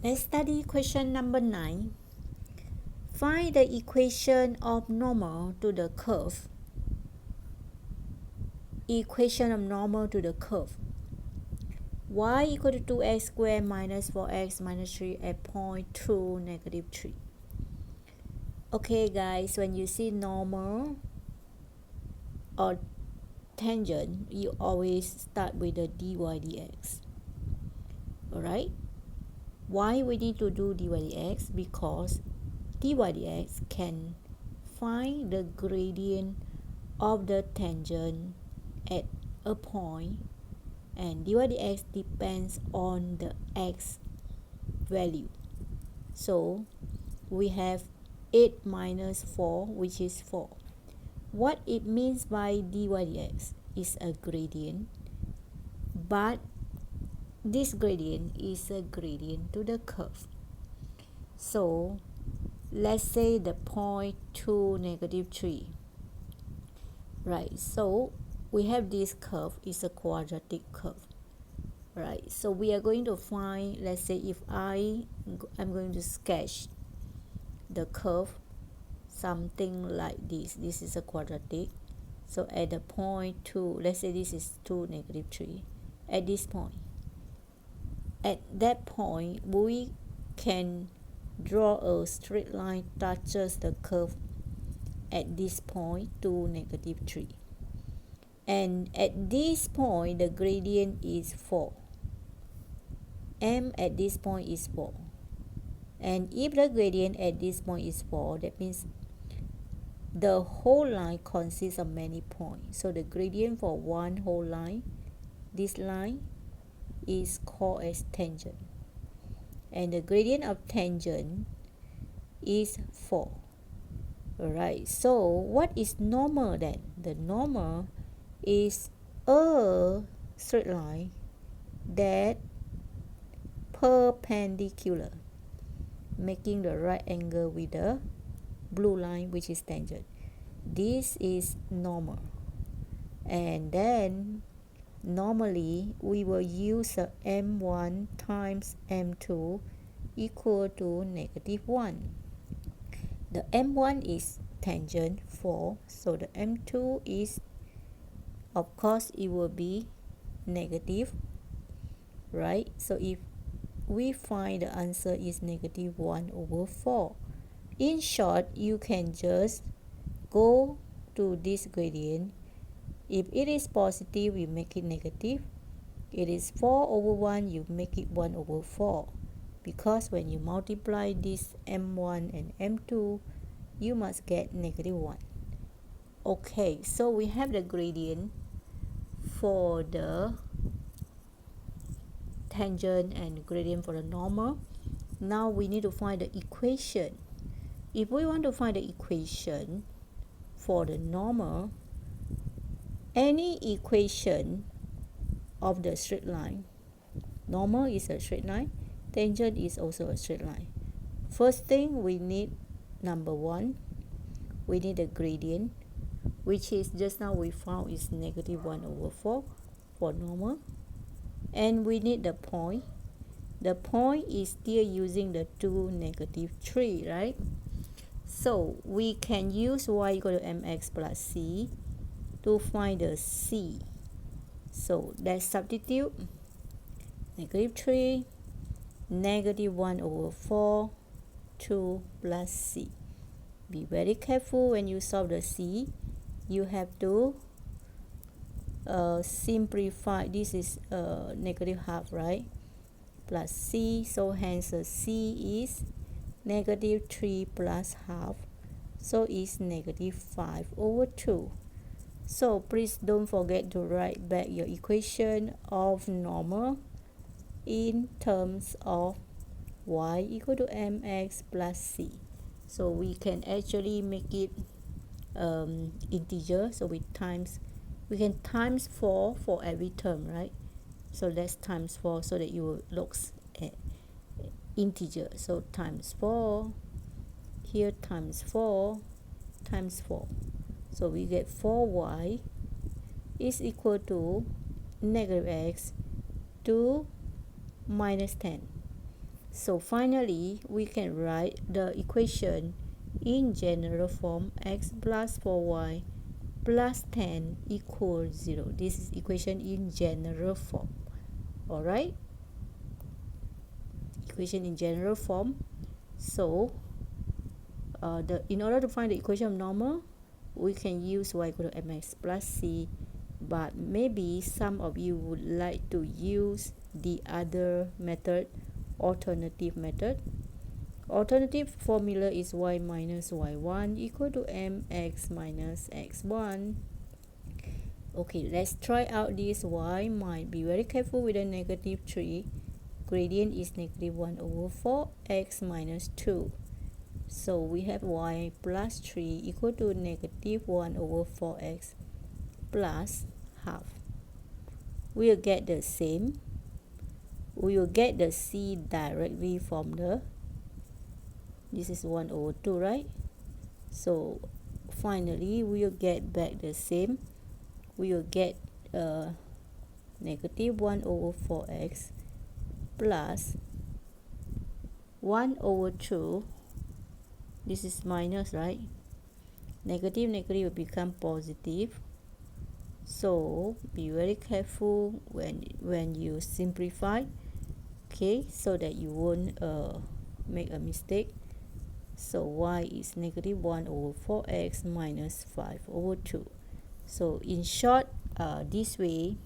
Let's study question number 9. Find the equation of normal to the curve. Equation of normal to the curve. Y equal to 2x squared minus 4x minus 3 at point 2, negative 3. Okay guys, when you see normal or tangent, you always start with the dy dx. Alright? Why we need to do dy dx? Because dy dx can find the gradient of the tangent at a point, and dy dx depends on the x value. So we have 8 minus 4, which is 4. What it means by dy dx is a gradient, but this gradient is a gradient to the curve. So let's say the point 2, negative 3. Right, so we have this curve is a quadratic curve. Right, so we are going to find, let's say if I'm going to sketch the curve something like this. This is a quadratic. So at the point 2, let's say this is 2, negative 3. At this point, at that point, we can draw a straight line touches the curve at this point 2, negative 3. And at this point, the gradient is 4. M at this point is 4. And if the gradient at this point is 4, that means the whole line consists of many points. So the gradient for one whole line, this line, is called as tangent. And the gradient of tangent is 4. Alright, so what is normal then? The normal is a straight line that perpendicular, making the right angle with the blue line, which is tangent. This is normal. And then normally we will use a m1 times m2 equal to negative 1. The m1 is tangent 4, so the m2 is, of course, it will be negative, right? So if we find the answer is negative 1 over 4. In short, you can just go to this gradient. If it is positive, you make it negative. It is 4 over 1, you make it 1 over 4. Because when you multiply this m1 and m2, you must get negative 1. Okay, so we have the gradient for the tangent and gradient for the normal. Now we need to find the equation. If we want to find the equation for the normal, any equation of the straight line, normal is a straight line, tangent is also a straight line. First thing we need, number 1, we need a gradient, which is just now we found is negative 1 over 4 for normal. And we need the point. The point is still using the 2, negative 3, right? So we can use y equal to mx plus c to find the c. So let's substitute negative 3, negative 1 over 4, 2 plus c. Be very careful when you solve the c. You have to simplify. This is negative half, right? Plus c, so hence the c is negative 3 plus half, so is negative 5 over 2. So please don't forget to write back your equation of normal in terms of y equal to mx plus c. So we can actually make it integer, so we can times 4 for every term, right? So let's times 4 so that you looks at integer. So times 4, here times 4, times 4. So we get 4y is equal to negative x to minus 10. So finally, we can write the equation in general form: x plus 4y plus 10 equals 0. This is equation in general form. Alright, equation in general form. So in order to find the equation of normal, we can use y equal to mx plus c, but maybe some of you would like to use the other method, alternative method. Alternative formula is y minus y1 equal to mx minus x1. Okay, let's try out this. Y might be very careful with a negative 3. Gradient is negative 1 over 4 x minus 2. So we have y plus 3 equal to negative 1 over 4x plus half. We will get the same. We will get the c directly from the, this is 1 over 2, right? So finally we will get back the same. We will get negative 1 over 4x plus 1 over 2. This is minus, right? Negative will become positive. So be very careful when you simplify, okay, so that you won't make a mistake. So y is negative 1 over 4x minus 5 over 2. So in short, this way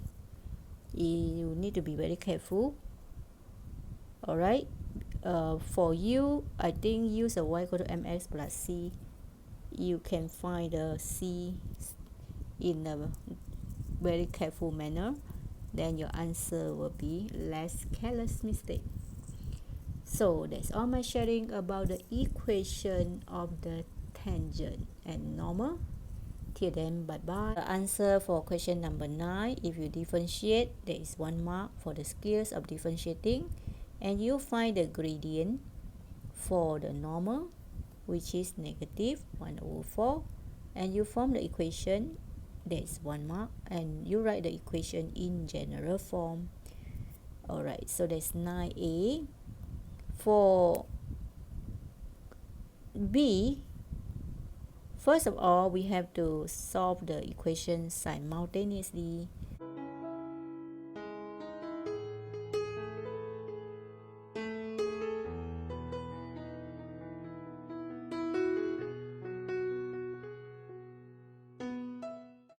you need to be very careful. Alright, for you, I think use a y equal to mx plus c. You can find the c in a very careful manner, then your answer will be less careless mistake. So that's all my sharing about the equation of the tangent and normal. Till then, bye bye. The answer for question number 9: if you differentiate, there is 1 mark for the skills of differentiating, and you find the gradient for the normal, which is negative 1 over 4, and you form the equation, there is 1 mark, and you write the equation in general form. Alright, so that's 9A. For B, first of all, we have to solve the equation simultaneously.